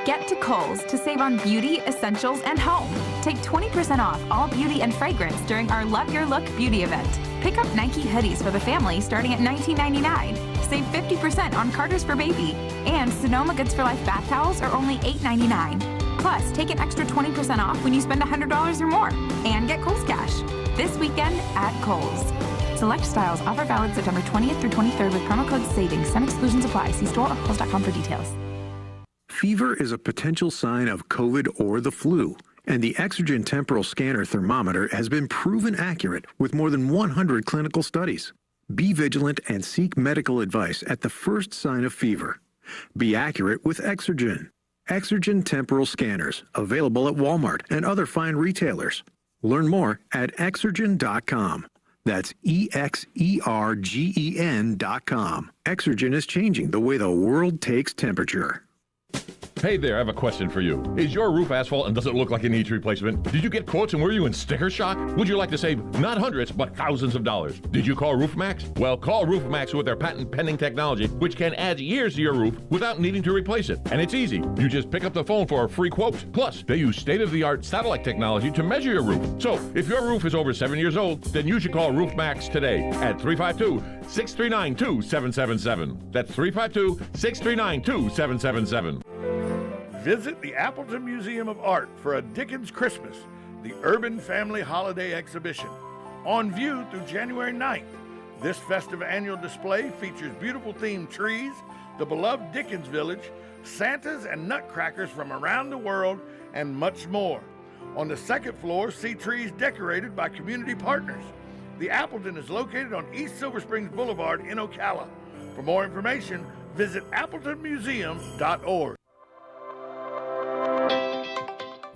Get to Kohl's to save on beauty, essentials, and home. Take 20% off all beauty and fragrance during our Love Your Look beauty event. Pick up Nike hoodies for the family starting at $19.99. Save 50% on Carter's for baby. And Sonoma Goods for Life bath towels are only $8.99. Plus, take an extra 20% off when you spend $100 or more. And get Kohl's Cash. This weekend at Kohl's. Select styles. Offer valid September 20th through 23rd with promo code SAVINGS. Some exclusions apply. See store or kohls.com for details. Fever is a potential sign of COVID or the flu, and the Exergen temporal scanner thermometer has been proven accurate with more than 100 clinical studies. Be vigilant and seek medical advice at the first sign of fever. Be accurate with Exergen. Exergen temporal scanners, available at Walmart and other fine retailers. Learn more at Exergen.com. That's EXERGEN.com. Exergen is changing the way the world takes temperature. Hey there, I have a question for you. Is your roof asphalt and does it look like it needs replacement? Did you get quotes and were you in sticker shock? Would you like to save not hundreds, but thousands of dollars? Did you call RoofMax? Well, call RoofMax with their patent-pending technology, which can add years to your roof without needing to replace it. And it's easy. You just pick up the phone for a free quote. Plus, they use state-of-the-art satellite technology to measure your roof. So, if your roof is over 7 years old, then you should call RoofMax today at 352-639-2777. That's 352-639-2777. Visit the Appleton Museum of Art for a Dickens Christmas, the Urban Family Holiday Exhibition. On view through January 9th. This festive annual display features beautiful themed trees, the beloved Dickens Village, Santas and nutcrackers from around the world, and much more. On the second floor, see trees decorated by community partners. The Appleton is located on East Silver Springs Boulevard in Ocala. For more information, visit appletonmuseum.org.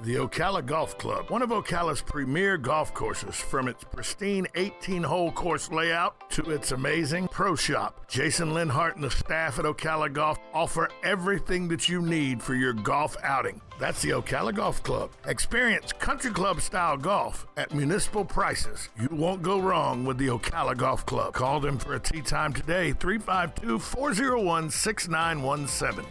The Ocala Golf Club, one of Ocala's premier golf courses, from its pristine 18-hole course layout to its amazing pro shop. Jason Linhart and the staff at Ocala Golf offer everything that you need for your golf outing. That's the Ocala Golf Club. Experience country club style golf at municipal prices. You won't go wrong with the Ocala Golf Club. Call them for a tee time today, 352-401-6917.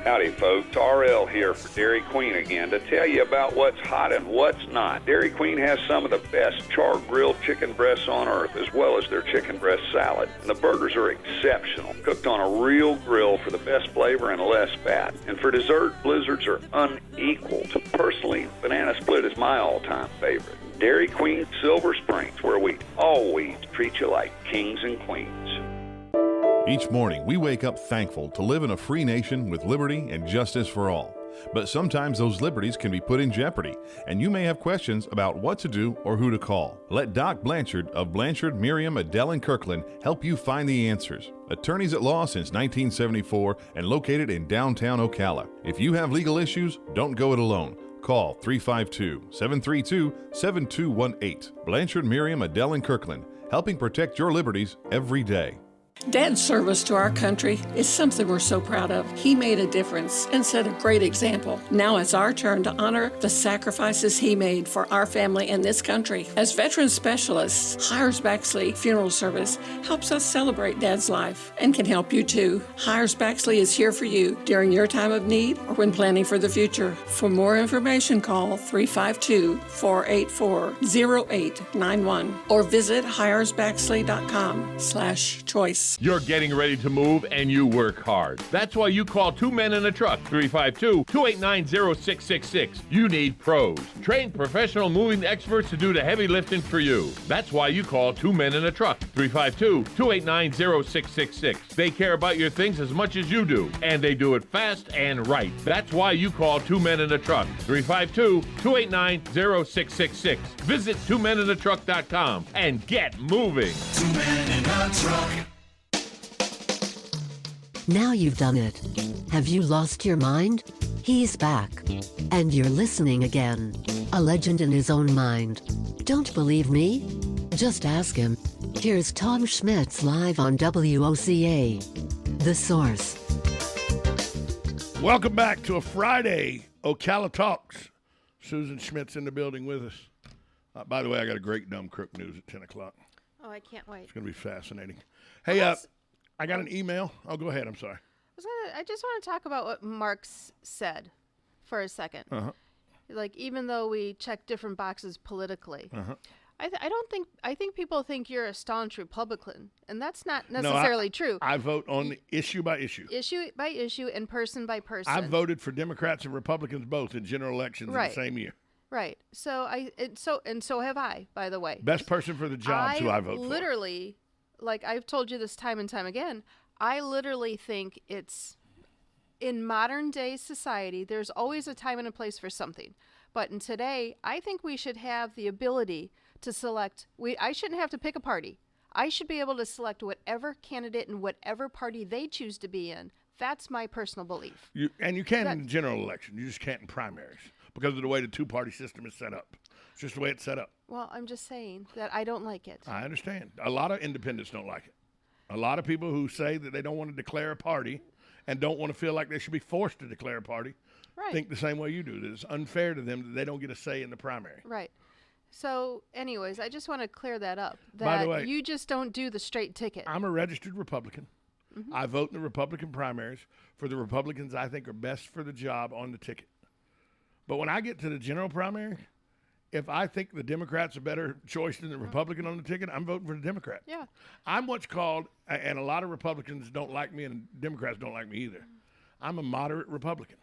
Howdy folks, RL here for Dairy Queen again to tell you about what's hot and what's not. Dairy Queen has some of the best char-grilled chicken breasts on earth, as well as their chicken breast salad. And the burgers are exceptional, cooked on a real grill for the best flavor and less fat. And for dessert, blizzards are unequaled. Personally, banana split is my all-time favorite. Dairy Queen Silver Springs, where we always treat you like kings and queens. Each morning, we wake up thankful to live in a free nation with liberty and justice for all. But sometimes those liberties can be put in jeopardy, and you may have questions about what to do or who to call. Let Doc Blanchard of Blanchard, Miriam, Adele, and Kirkland help you find the answers. Attorneys at law since 1974 and located in downtown Ocala. If you have legal issues, don't go it alone. Call 352-732-7218. Blanchard, Miriam, Adele, and Kirkland, helping protect your liberties every day. Dad's service to our country is something we're so proud of. He made a difference and set a great example. Now it's our turn to honor the sacrifices he made for our family and this country. As veteran specialists, Hires Baxley Funeral Service helps us celebrate Dad's life and can help you too. Hires Baxley is here for you during your time of need or when planning for the future. For more information, call 352-484-0891 or visit hiresbaxley.com/choice. You're getting ready to move and you work hard. That's why you call Two Men in a Truck, 352-289-0666. You need pros. Trained professional moving experts to do the heavy lifting for you. That's why you call Two Men in a Truck, 352-289-0666. They care about your things as much as you do, and they do it fast and right. That's why you call Two Men in a Truck, 352-289-0666. Visit twomeninatruck.com and get moving. Two Men in a Truck. Now you've done it. Have you lost your mind? He's back. And you're listening again. A legend in his own mind. Don't believe me? Just ask him. Here's Tom Schmitz live on WOCA. The Source. Welcome back to a Friday Ocala Talks. Susan Schmitz in the building with us. By the way, I got a great dumb crook news at 10 o'clock. Oh, I can't wait. It's going to be fascinating. Hey, I got an email. Oh, go ahead. I'm sorry. I just want to talk about what Marx said for a second. Uh-huh. Like, even though we check different boxes politically, Uh-huh. I think people think you're a staunch Republican, and that's not necessarily true. I vote on the issue by issue. Issue by issue and person by person. I've voted for Democrats and Republicans both in general elections in the same year. Right. So so have I, by the way. Best person for the job who I vote for. Literally, like I've told you this time and time again, I literally think it's in modern day society, there's always a time and a place for something. But in today, I think we should have the ability to select. I shouldn't have to pick a party. I should be able to select whatever candidate and whatever party they choose to be in. That's my personal belief. You can in the general election. You just can't in primaries because of the way the two-party system is set up. It's just the way it's set up. Well, I'm just saying that I don't like it. I understand. A lot of independents don't like it. A lot of people who say that they don't want to declare a party and don't want to feel like they should be forced to declare a party think the same way you do. That it's unfair to them that they don't get a say in the primary. Right. So, anyways, I just want to clear that up. By the way, you just don't do the straight ticket. I'm a registered Republican. Mm-hmm. I vote in the Republican primaries for the Republicans I think are best for the job on the ticket. But when I get to the general primary, if I think the Democrat's a better choice than the Republican on the ticket, I'm voting for the Democrat. Yeah. I'm what's called, and a lot of Republicans don't like me and Democrats don't like me either. I'm a moderate Republican.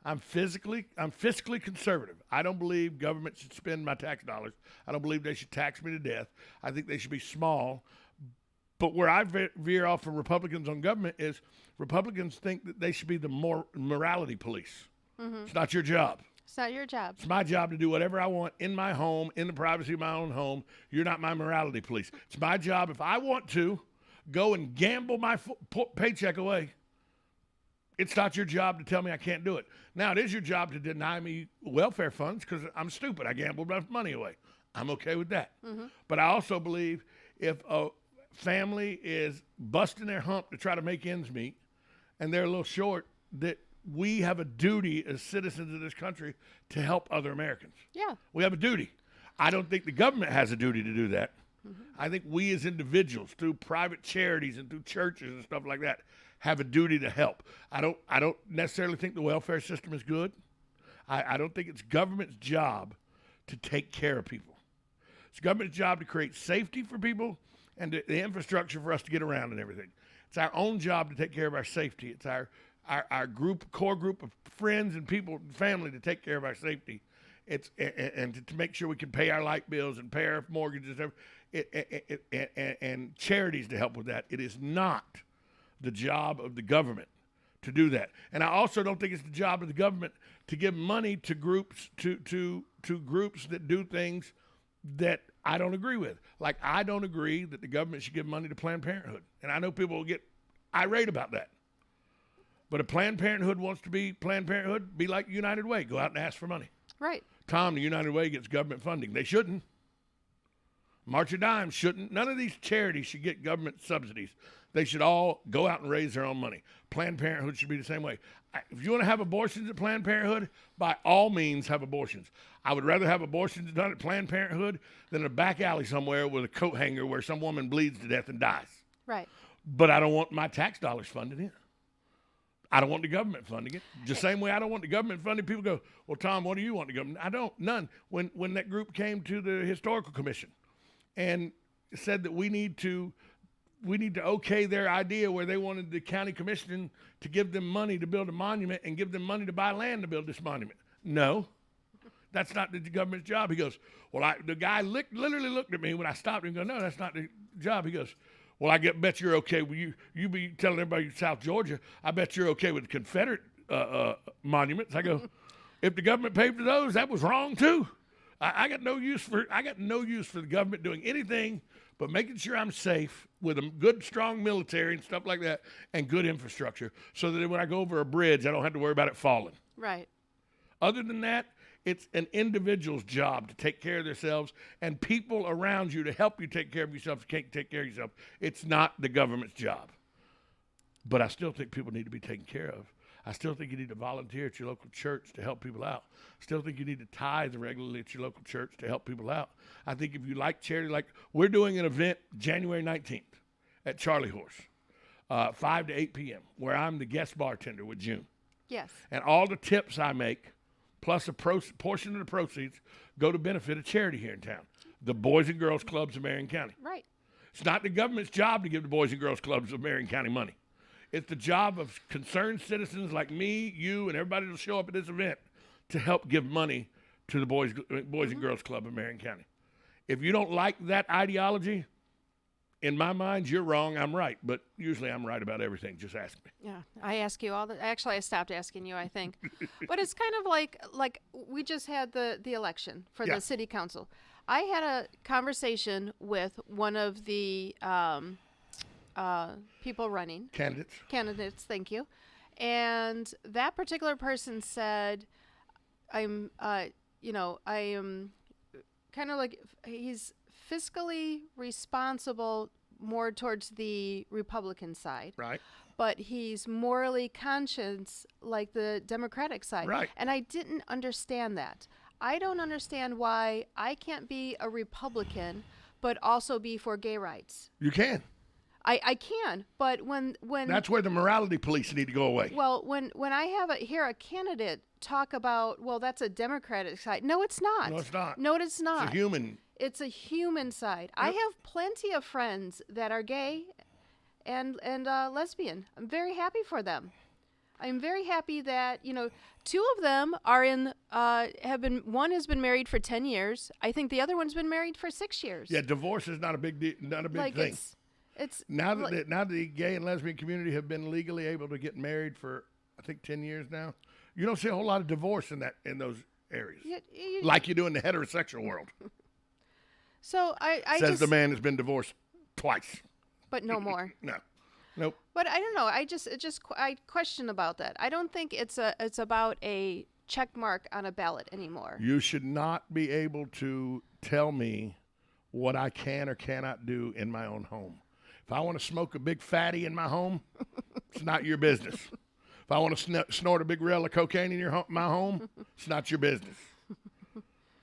I'm fiscally conservative. I don't believe government should spend my tax dollars. I don't believe they should tax me to death. I think they should be small. But where I veer off from Republicans on government is Republicans think that they should be the morality police. Mm-hmm. It's not your job. It's not your job. It's my job to do whatever I want in my home, in the privacy of my own home. You're not my morality police. It's my job, if I want to, go and gamble my paycheck away. It's not your job to tell me I can't do it. Now, it is your job to deny me welfare funds because I'm stupid. I gambled my money away. I'm okay with that. Mm-hmm. But I also believe if a family is busting their hump to try to make ends meet and they're a little short, that we have a duty as citizens of this country to help other Americans. Yeah. We have a duty. I don't think the government has a duty to do that. Mm-hmm. I think we as individuals, through private charities and through churches and stuff like that, have a duty to help. I don't necessarily think the welfare system is good. I don't think it's government's job to take care of people. It's government's job to create safety for people and the infrastructure for us to get around and everything. It's our own job to take care of our safety. It's our core group of friends and people, family, to take care of our safety. It's and to make sure we can pay our light bills and pay our mortgages and charities to help with that. It is not the job of the government to do that. And I also don't think it's the job of the government to give money to groups to groups that do things that I don't agree with. Like, I don't agree that the government should give money to Planned Parenthood. And I know people will get irate about that. But if Planned Parenthood wants to be Planned Parenthood, be like United Way. Go out and ask for money. Right. Tom, the United Way gets government funding. They shouldn't. March of Dimes shouldn't. None of these charities should get government subsidies. They should all go out and raise their own money. Planned Parenthood should be the same way. If you want to have abortions at Planned Parenthood, by all means have abortions. I would rather have abortions done at Planned Parenthood than in a back alley somewhere with a coat hanger where some woman bleeds to death and dies. Right. But I don't want my tax dollars funded in. I don't want the government funding it. The same way I don't want the government funding. People go, well, Tom, what do you want the government? I don't. None. When that group came to the Historical Commission and said that we need to okay their idea where they wanted the county commission to give them money to build a monument and give them money to buy land to build this monument. No, that's not the government's job. He goes, well, the guy literally looked at me when I stopped him and go, no, that's not the job. He goes, well, I bet you're okay. You be telling everybody in South Georgia, I bet you're okay with the Confederate monuments. I go, if the government paid for those, that was wrong too. I got no use for the government doing anything but making sure I'm safe with a good, strong military and stuff like that and good infrastructure so that when I go over a bridge, I don't have to worry about it falling. Right. Other than that, it's an individual's job to take care of themselves and people around you to help you take care of yourself. If you can't take care of yourself, it's not the government's job. But I still think people need to be taken care of. I still think you need to volunteer at your local church to help people out. I still think you need to tithe regularly at your local church to help people out. I think if you like charity, like we're doing an event January 19th at Charlie Horse, 5 to 8 p.m., where I'm the guest bartender with June. Yes. And all the tips I make, plus a portion of the proceeds, go to benefit a charity here in town, the Boys and Girls Clubs of Marion County. Right. It's not the government's job to give the Boys and Girls Clubs of Marion County money. It's the job of concerned citizens like me, you, and everybody that'll show up at this event to help give money to the Boys and Girls Club of Marion County. If you don't like that ideology, in my mind, you're wrong, I'm right. But usually I'm right about everything. Just ask me. Yeah, I ask you all the. Actually, I stopped asking you, I think. But it's kind of like we just had the election for the city council. I had a conversation with one of the people running. Candidates, thank you. And that particular person said, I am kind of like, he's fiscally responsible more towards the Republican side. Right. But he's morally conscious like the Democratic side. Right. And I didn't understand that. I don't understand why I can't be a Republican but also be for gay rights. You can. I can, but when that's where the morality police need to go away. Well, when I hear a candidate talk about, well, that's a Democratic side. No, it's not. No, it's not. No, it's not. It's a human. It's a human side. Yep. I have plenty of friends that are gay and lesbian. I'm very happy for them. I'm very happy that, two of them are one has been married for 10 years. I think the other one's been married for 6 years. Yeah, divorce is not a big thing. It's now that the gay and lesbian community have been legally able to get married for, I think, 10 years now. You don't see a whole lot of divorce in those areas, like you do in the heterosexual world. So I says the man has been divorced twice, but no more. No, nope. But I don't know. I question about that. I don't think it's about a check mark on a ballot anymore. You should not be able to tell me what I can or cannot do in my own home. If I want to smoke a big fatty in my home, it's not your business. If I want to snort a big rail of cocaine in my home, it's not your business.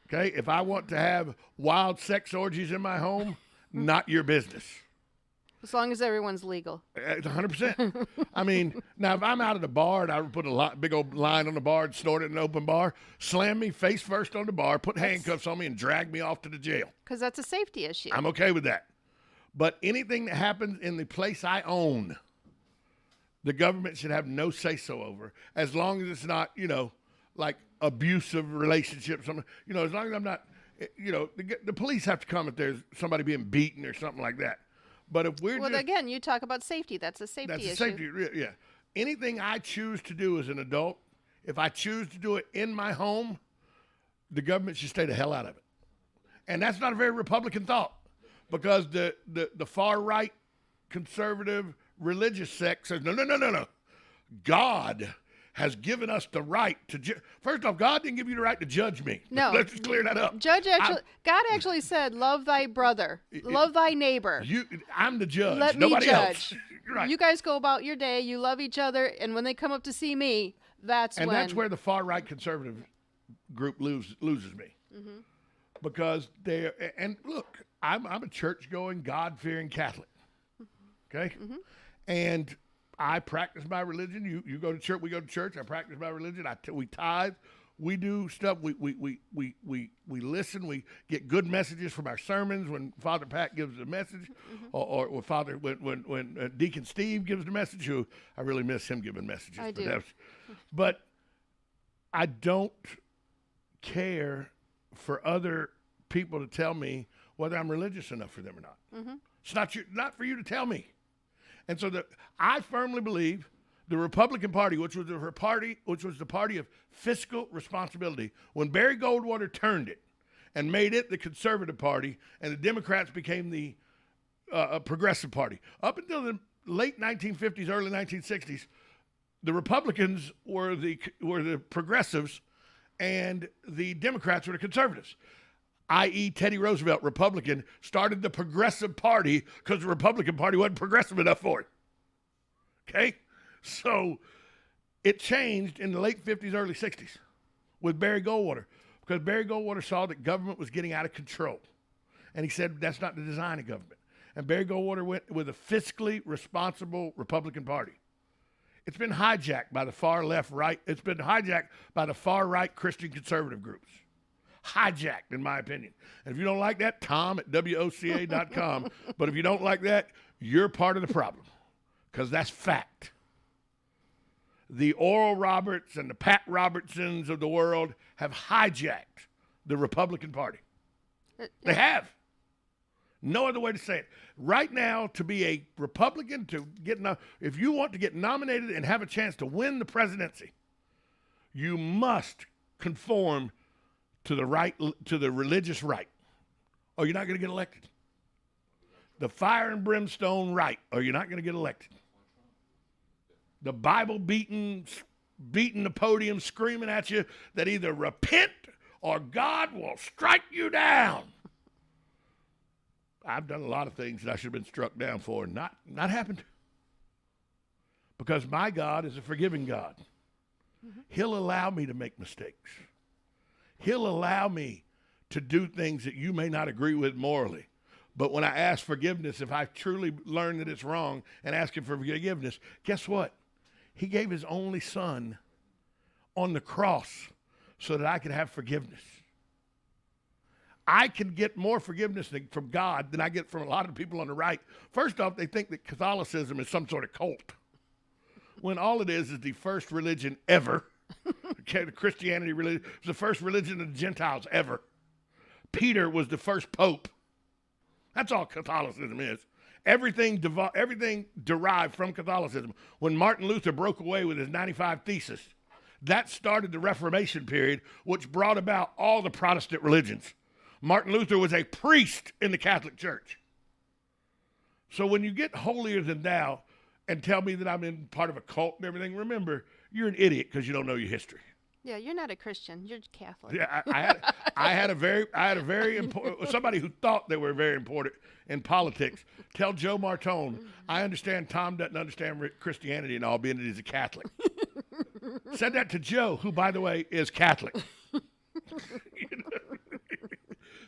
Okay? If I want to have wild sex orgies in my home, not your business. As long as everyone's legal. 100%. I mean, now if I'm out at a bar and I would put a big old line on the bar and snort it in an open bar, slam me face first on the bar, put handcuffs on me, and drag me off to the jail. Because that's a safety issue. I'm okay with that. But anything that happens in the place I own, the government should have no say-so over, as long as it's not, like abusive relationships. As long as I'm not, the police have to come if there's somebody being beaten or something like that. But if we're again, you talk about safety. That's a safety issue. That's a safety, yeah. Anything I choose to do as an adult, if I choose to do it in my home, the government should stay the hell out of it. And that's not a very Republican thought, because the far right conservative religious sect says, no. God has given us the right to first off, God didn't give you the right to judge me. No. Let's just clear that up. God actually said, love thy brother, love thy neighbor. I'm the judge. Let Nobody me judge. Else. Right. You guys go about your day. You love each other. And when they come up to see me, that's where the far right conservative group loses me. Mm-hmm. Because and look, I'm a church-going, God-fearing Catholic. Okay? Mm-hmm. And I practice my religion. You go to church. We go to church. I practice my religion. We tithe. We do stuff. We listen. We get good messages from our sermons when Father Pat gives a message, mm-hmm. or when Deacon Steve gives the message. Who I really miss him giving messages. I do. But I don't care for other people to tell me whether I'm religious enough for them or not. Mm-hmm. It's not for you to tell me. And so I firmly believe the Republican Party, which was the party of fiscal responsibility, when Barry Goldwater turned it and made it the conservative party, and the Democrats became the progressive party. Up until the late 1950s, early 1960s, the Republicans were the progressives, and the Democrats were the conservatives. I.e. Teddy Roosevelt, Republican, started the Progressive Party because the Republican Party wasn't progressive enough for it. Okay? So It changed in the late 50s, early 60s with Barry Goldwater, because Barry Goldwater saw that government was getting out of control. And he said, that's not the design of government. And Barry Goldwater went with a fiscally responsible Republican Party. It's been hijacked by the far left right. It's been hijacked by the far right Christian conservative groups. Hijacked, in my opinion. And if you don't like that, Tom at WOCA.com. But if you don't like that, you're part of the problem, because that's fact. The Oral Roberts and the Pat Robertsons of the world have hijacked the Republican Party. They have. No other way to say it. Right now, to be a Republican, if you want to get nominated and have a chance to win the presidency, you must conform to the religious right, or you're not going to get elected. The fire and brimstone right, or you're not going to get elected. The Bible beating the podium, screaming at you that either repent or God will strike you down. I've done a lot of things that I should have been struck down for, and not happened. Because my God is a forgiving God. Mm-hmm. He'll allow me to make mistakes. He'll allow me to do things that you may not agree with morally. But when I ask forgiveness, if I truly learn that it's wrong and ask him for forgiveness, guess what? He gave his only son on the cross so that I could have forgiveness. I can get more forgiveness from God than I get from a lot of people on the right. First off, they think that Catholicism is some sort of cult, when all it is the first religion ever. The Christianity religion was the first religion of the Gentiles ever. Peter was the first pope. That's all Catholicism is. Everything derived from Catholicism. When Martin Luther broke away with his 95 Theses, that started the Reformation period, which brought about all the Protestant religions. Martin Luther was a priest in the Catholic Church. So when you get holier than thou and tell me that I'm in part of a cult and everything, remember, you're an idiot because you don't know your history. Yeah, you're not a Christian. You're Catholic. Yeah, I had a very important somebody who thought they were very important in politics. Tell Joe Martone, I understand Tom doesn't understand Christianity and all, being that he's a Catholic. Said that to Joe, who, by the way, is Catholic.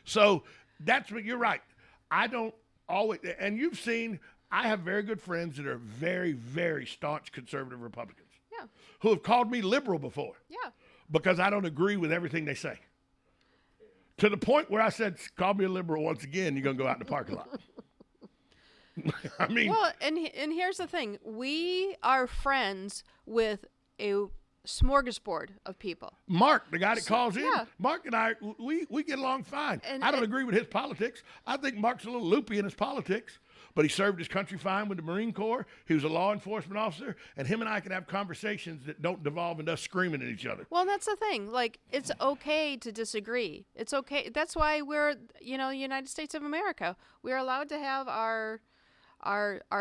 So that's what you're right. I don't always, and you've seen, I have very good friends that are very, very staunch conservative Republicans. Yeah. Who have called me liberal before. Yeah. Because I don't agree with everything they say. To the point where I said, call me a liberal once again, you're going to go out in the parking lot. I mean. Well, and here's the thing. We are friends with a smorgasbord of people. Mark, the guy that calls in, yeah. Mark and I, we get along fine. I don't agree with his politics. I think Mark's a little loopy in his politics, but he served his country fine with the Marine Corps. He was a law enforcement officer, and him and I can have conversations that don't devolve into us screaming at each other. Well, that's the thing. Like, it's okay to disagree. It's okay. That's why we're, United States of America. We're allowed to have our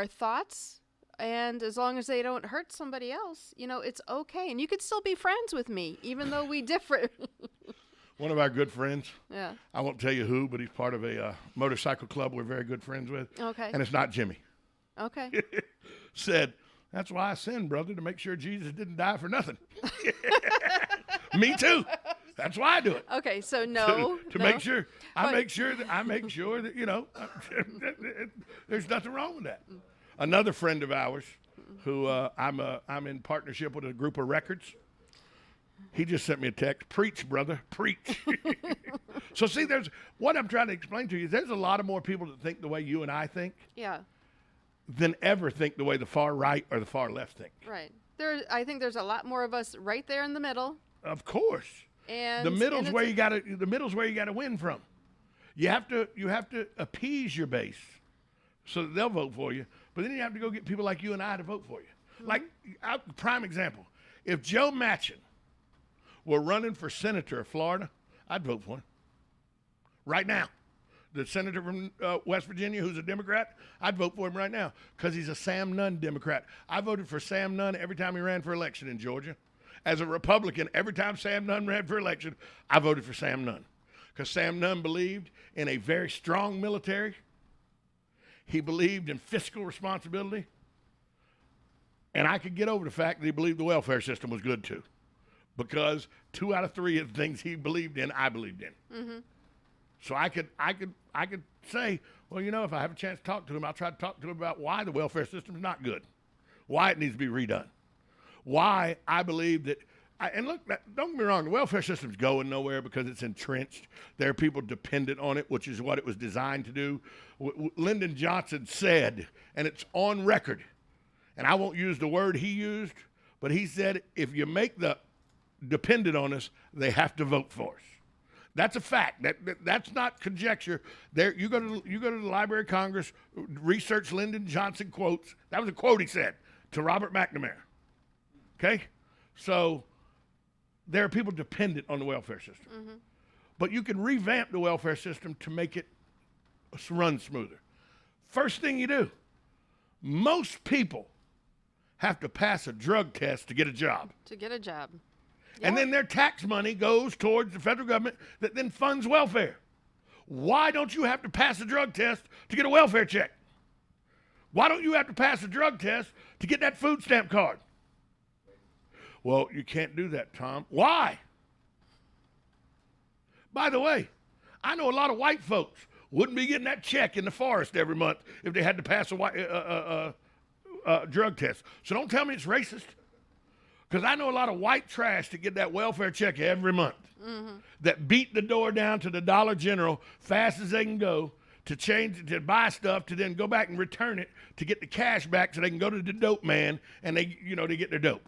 thoughts. And as long as they don't hurt somebody else, it's okay. And you could still be friends with me, even though we differ. One of our good friends, yeah, I won't tell you who, but he's part of a motorcycle club we're very good friends with. Okay. And it's not Jimmy. Okay. Said, that's why I sinned, brother, to make sure Jesus didn't die for nothing. Me too. That's why I do it. Okay, so no. To make sure, I make sure that, there's nothing wrong with that. Another friend of ours, who I'm in partnership with a group of records. He just sent me a text. Preach, brother, preach. So see, what I'm trying to explain to you is there's a lot of more people that think the way you and I think. Yeah. Than ever think the way the far right or the far left think. Right. I think there's a lot more of us right there in the middle. Of course. And the middle's where you gotta win from. You have to appease your base so that they'll vote for you. But then you have to go get people like you and I to vote for you. Mm-hmm. Like, prime example, if Joe Manchin were running for senator of Florida, I'd vote for him. Right now. The senator from West Virginia who's a Democrat, I'd vote for him right now because he's a Sam Nunn Democrat. I voted for Sam Nunn every time he ran for election in Georgia. As a Republican, every time Sam Nunn ran for election, I voted for Sam Nunn because Sam Nunn believed in a very strong military. He believed in fiscal responsibility, And I could get over the fact that he believed the welfare system was good too, because 2 out of 3 of the things he believed in, I believed in. Mm-hmm. So I could say, well, if I have a chance to talk to him, I'll try to talk to him about why the welfare system is not good, why it needs to be redone, why I believe that. And look, don't get me wrong, the welfare system's going nowhere because it's entrenched. There are people dependent on it, which is what it was designed to do. Lyndon Johnson said, and it's on record, and I won't use the word he used, but he said, if you make the dependent on us, they have to vote for us. That's a fact. That's not conjecture. There, you go to the Library of Congress, research Lyndon Johnson quotes. That was a quote he said to Robert McNamara. Okay, so there are people dependent on the welfare system, but you can revamp the welfare system to make it run smoother. First thing you do, most people have to pass a drug test to get a job. And then their tax money goes towards the federal government that then funds welfare. Why don't you have to pass a drug test to get a welfare check? Why don't you have to pass a drug test to get that food stamp card? Well, you can't do that, Tom. Why? By the way, I know a lot of white folks wouldn't be getting that check in the forest every month if they had to pass a drug test. So don't tell me it's racist, because I know a lot of white trash that get that welfare check every month, that beat the door down to the Dollar General fast as they can go to buy stuff, to then go back and return it to get the cash back so they can go to the dope man and they get their dope.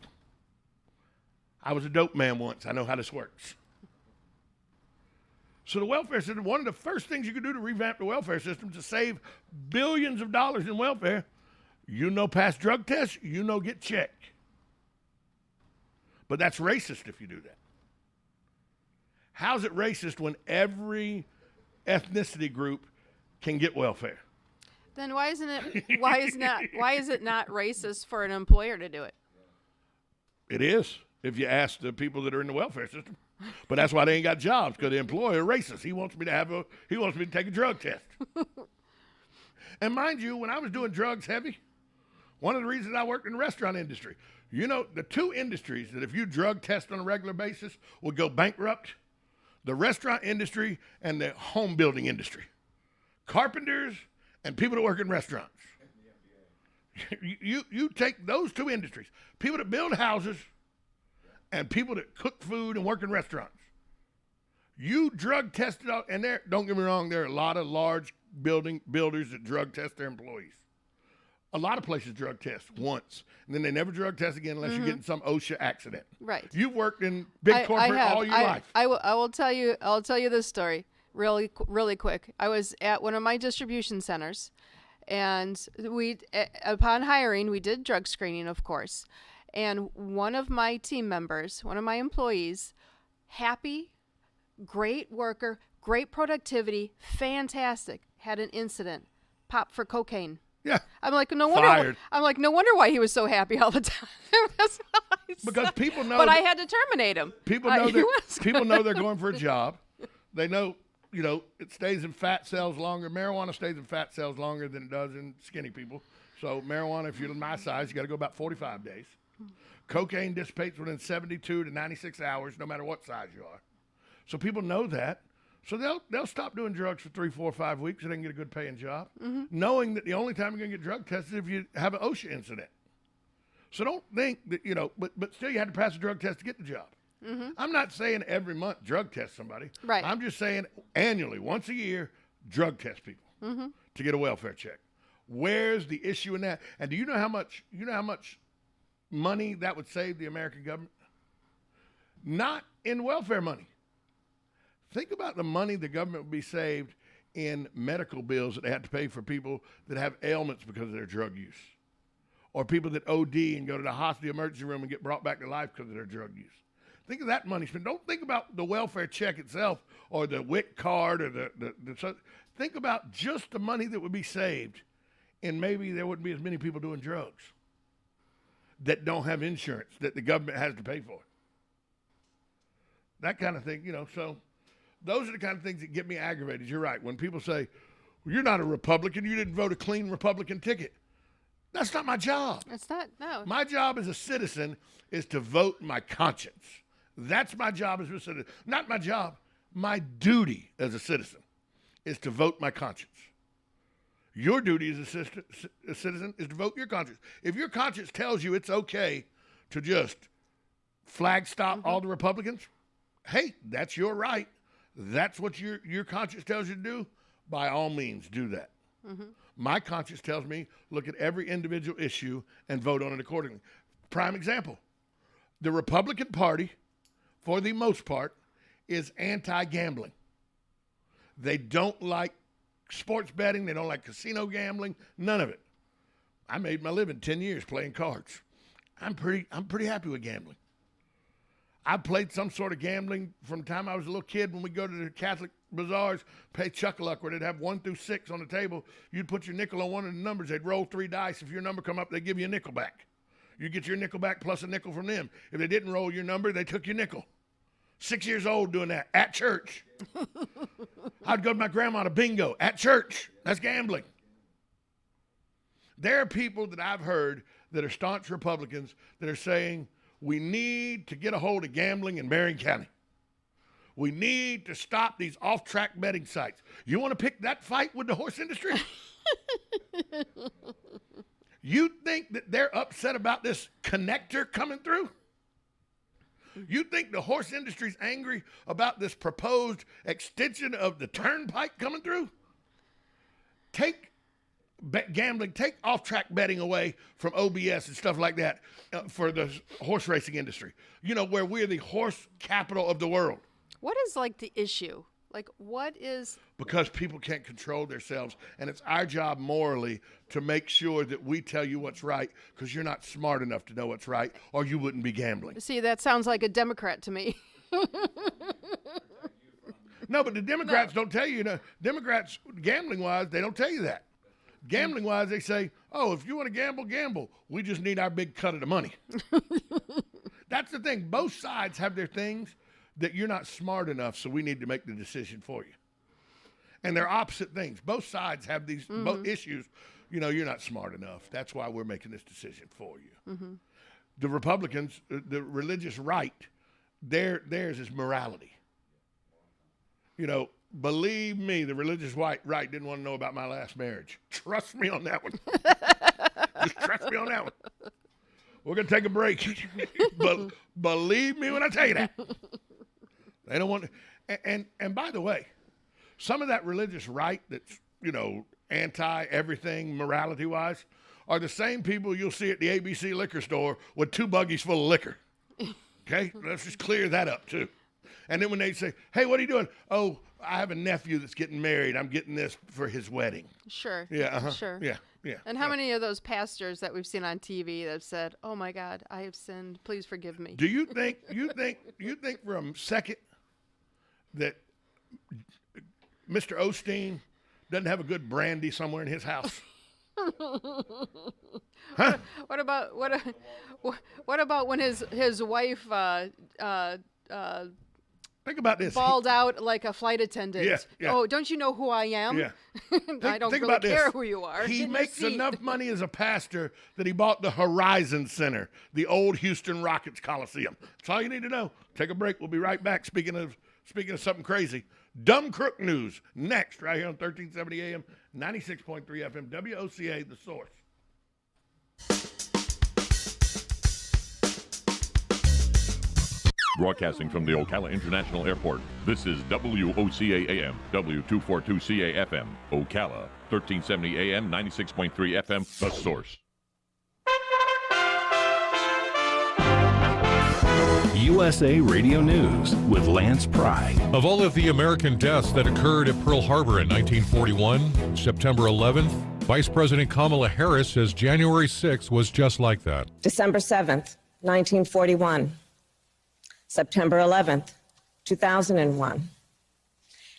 I was a dope man once. I know how this works. So the welfare system, one of the first things you can do to revamp the welfare system to save billions of dollars in welfare, pass drug tests, get checked. But that's racist if you do that. How's it racist when every ethnicity group can get welfare? Then why is it not racist for an employer to do it? It is, if you ask the people that are in the welfare system. But that's why they ain't got jobs, because the employer is racist. He wants me to take a drug test. And mind you, when I was doing drugs heavy, one of the reasons I worked in the restaurant industry, the 2 industries that if you drug test on a regular basis would go bankrupt, the restaurant industry and the home building industry. Carpenters and people that work in restaurants. You take those 2 industries, people that build houses and people that cook food and work in restaurants. You drug test it out, and don't get me wrong, there are a lot of large builders that drug test their employees. A lot of places drug test once, and then they never drug test again unless you get in some OSHA accident. Right. You've worked in big corporate all your life. I will tell you this story really quick. I was at one of my distribution centers, and upon hiring, we did drug screening, of course. And one of my team members, one of my employees, happy, great worker, great productivity, fantastic, had an incident, popped for cocaine. Yeah. I'm like, no wonder why he was so happy all the time. Because people know. But I had to terminate him. People know they're going for a job. They know, it stays in fat cells longer. Marijuana stays in fat cells longer than it does in skinny people. So marijuana, if you're my size, you got to go about 45 days. Cocaine dissipates within 72 to 96 hours, no matter what size you are. So people know that. So they'll stop doing drugs for 3, 4, 5 weeks so they can get a good paying job, knowing that the only time you're going to get drug tested is if you have an OSHA incident. So don't think that, but still you had to pass a drug test to get the job. I'm not saying every month drug test somebody. Right. I'm just saying annually, once a year, drug test people to get a welfare check. Where's the issue in that? And do you know how much money that would save the American government? Not in welfare money. Think about the money the government would be saved in medical bills that they had to pay for people that have ailments because of their drug use, or people that OD and go to the hospital emergency room and get brought back to life because of their drug use. Think of that money spent. Don't think about the welfare check itself or the WIC card or the think about just the money that would be saved, and maybe there wouldn't be as many people doing drugs that don't have insurance that the government has to pay for. That kind of thing, so those are the kind of things that get me aggravated. You're right. When people say, well, you're not a Republican, you didn't vote a clean Republican ticket. That's not my job. It's not, no. My job as a citizen is to vote my conscience. That's my job as a citizen. Not my job. My duty as a citizen is to vote my conscience. Your duty as a citizen is to vote your conscience. If your conscience tells you it's okay to just flag stop all the Republicans, hey, that's your right. That's what your conscience tells you to do. By all means, do that. My conscience tells me, look at every individual issue and vote on it accordingly. Prime example, the Republican Party, for the most part, is anti-gambling. They don't like sports betting. They don't like casino gambling, none of it. I made my living 10 years playing cards. I'm pretty happy with gambling. I played some sort of gambling from the time I was a little kid when we go to the Catholic bazaars, pay Chuck-a-Luck, where they'd have 1 through 6 on the table. You'd put your nickel on one of the numbers. They'd roll 3 dice. If your number come up, they'd give you a nickel back. You get your nickel back plus a nickel from them. If they didn't roll your number, they took your nickel. 6 years old doing that at church. I'd go to my grandma to bingo at church. That's gambling. There are people that I've heard that are staunch Republicans that are saying, we need to get a hold of gambling in Marion County. We need to stop these off-track betting sites. You want to pick that fight with the horse industry? You think that they're upset about this connector coming through? You think the horse industry's angry about this proposed extension of the turnpike coming through? Take gambling, take off-track betting away from OBS and stuff like that for the horse racing industry. You know, where we're the horse capital of the world. What is like the issue? Like, what is? Because people can't control themselves, and it's our job morally to make sure that we tell you what's right, because you're not smart enough to know what's right, or you wouldn't be gambling. See, that sounds like a Democrat to me. No, but the Democrats don't tell you. Democrats, gambling-wise, they don't tell you that. Gambling-wise, they say, oh, if you want to gamble, gamble. We just need our big cut of the money. That's the thing. Both sides have their things that you're not smart enough, so we need to make the decision for you. And they're opposite things. Both sides have these both issues. You know, you're not smart enough. That's why we're making this decision for you. The Republicans, the religious right, theirs is morality. You know, believe me, the religious right didn't want to know about my last marriage. Trust me on that one. Just trust me on that one. We're going to take a break. But believe me when I tell you that. They don't want to. And by the way, some of that religious right that's, you know, anti-everything morality-wise are the same people you'll see at the ABC liquor store with 2 buggies full of liquor. Okay? Let's just clear that up, too. And then when they say, hey, what are you doing? Oh, I have a nephew that's getting married. I'm getting this for his wedding. Sure. Yeah, Sure. Yeah. And how many of those pastors that we've seen on TV that have said, oh, my God, I have sinned. Please forgive me. Do you think for a second that Mr. Osteen doesn't have a good brandy somewhere in his house? Huh? What about when his wife think about this. Balled out like a flight attendant. Yeah. Oh, don't you know who I am? Yeah. I don't think really about care this. who you are. He Get makes your seat. enough money as a pastor that he bought the Horizon Center, the old Houston Rockets Coliseum. That's all you need to know. Take a break. We'll be right back. Speaking of something crazy, Dumb Crook News next, right here on 1370 AM, 96.3 FM, WOCA, The Source. Broadcasting from the Ocala International Airport, this is WOCA AM, W242CA FM, Ocala, 1370 AM, 96.3 FM, The Source. USA Radio News with Lance Pry. Of all of the American deaths that occurred at Pearl Harbor in 1941, September 11th, Vice President Kamala Harris says January 6th was just like that. December 7th, 1941. September 11th, 2001.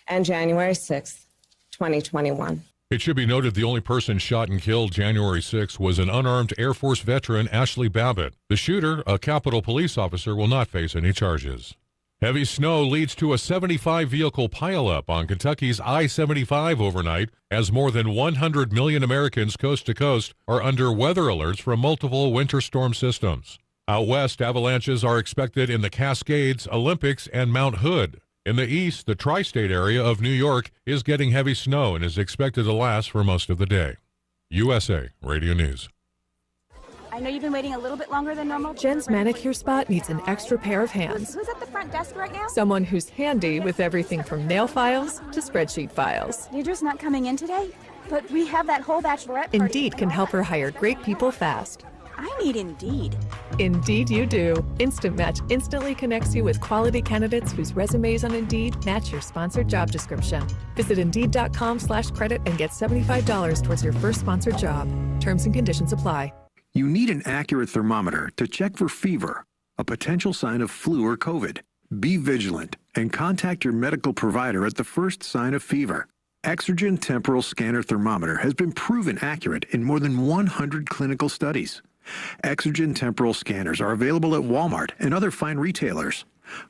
And January 6th, 2021. It should be noted the only person shot and killed January 6th was an unarmed Air Force veteran, Ashley Babbitt. The shooter, a Capitol police officer, will not face any charges. Heavy snow leads to a 75-vehicle pileup on Kentucky's I-75 overnight as more than 100 million Americans coast to coast are under weather alerts from multiple winter storm systems. Out west, avalanches are expected in the Cascades, Olympics, and Mount Hood. In the east, the tri-state area of New York is getting heavy snow and is expected to last for most of the day. USA Radio News. I know you've been waiting a little bit longer than normal. Jen's manicure spot needs an extra pair of hands. Who's at the front desk right now? Someone who's handy with everything from nail files to spreadsheet files. Deirdre's not coming in today, but we have that whole bachelorette party. Indeed can help her hire great people fast. I need Indeed. Indeed you do. Instant Match instantly connects you with quality candidates whose resumes on Indeed match your sponsored job description. Visit Indeed.com/credit and get $75 towards your first sponsored job. Terms and conditions apply. You need an accurate thermometer to check for fever, a potential sign of flu or COVID. Be vigilant and contact your medical provider at the first sign of fever. Exergen Temporal Scanner Thermometer has been proven accurate in more than 100 clinical studies. Exergen Temporal Scanners are available at Walmart and other fine retailers.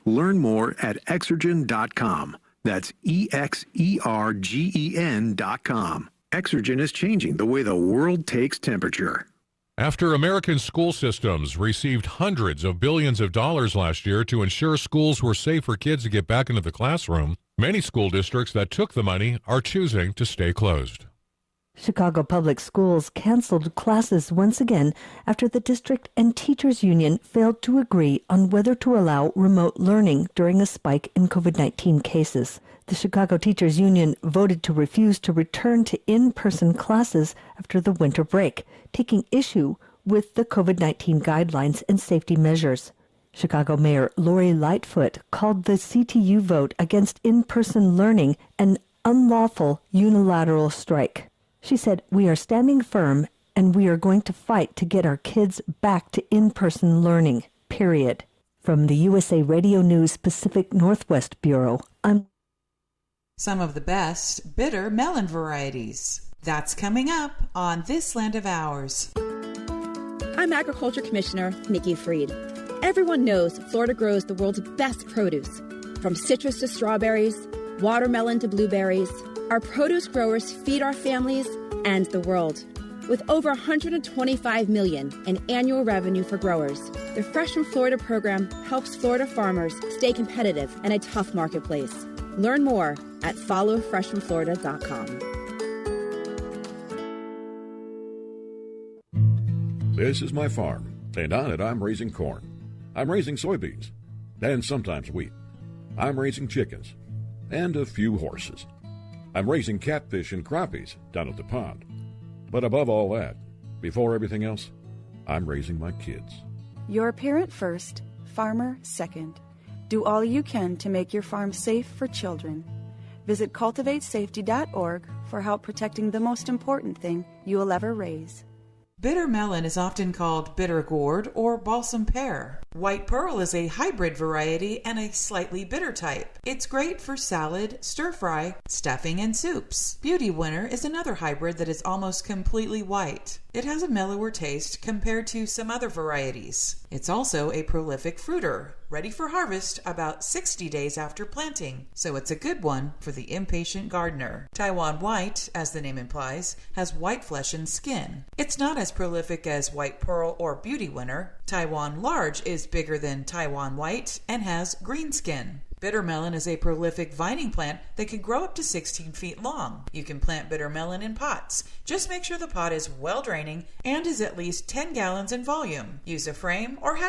Learn more at Exergen.com. That's EXERGEN.com. Exergen is changing the way the world takes temperature. After American school systems received hundreds of billions of dollars last year to ensure schools were safe for kids to get back into the classroom, many school districts that took the money are choosing to stay closed. Chicago Public Schools canceled classes once again after the district and teachers union failed to agree on whether to allow remote learning during a spike in COVID-19 cases. The Chicago Teachers Union voted to refuse to return to in-person classes after the winter break, taking issue with the COVID-19 guidelines and safety measures. Chicago Mayor Lori Lightfoot called the CTU vote against in-person learning an unlawful unilateral strike. She said, "We are standing firm and we are going to fight to get our kids back to in-person learning, period." From the USA Radio News Pacific Northwest Bureau, I'm some of the best bitter melon varieties. That's coming up on This Land of Ours. I'm Agriculture Commissioner Nikki Fried. Everyone knows Florida grows the world's best produce. From citrus to strawberries, watermelon to blueberries, our produce growers feed our families and the world. With over $125 million in annual revenue for growers, the Fresh from Florida program helps Florida farmers stay competitive in a tough marketplace. Learn more at followfreshfromflorida.com. This is my farm, and on it I'm raising corn. I'm raising soybeans, and sometimes wheat. I'm raising chickens, and a few horses. I'm raising catfish and crappies down at the pond. But above all that, before everything else, I'm raising my kids. You're a parent first, farmer second. Do all you can to make your farm safe for children. Visit cultivatesafety.org for help protecting the most important thing you will ever raise. Bitter melon is often called bitter gourd or balsam pear. White pearl is a hybrid variety and a slightly bitter type. It's great for salad, stir-fry, stuffing, and soups. Beauty winner is another hybrid that is almost completely white. It has a mellower taste compared to some other varieties. It's also a prolific fruiter, ready for harvest about 60 days after planting, so it's a good one for the impatient gardener. Taiwan White, as the name implies, has white flesh and skin. It's not as prolific as White Pearl or Beauty Winner. Taiwan Large is bigger than Taiwan White and has green skin. Bitter melon is a prolific vining plant that can grow up to 16 feet long. You can plant bitter melon in pots. Just make sure the pot is well draining and is at least 10 gallons in volume. Use a frame or have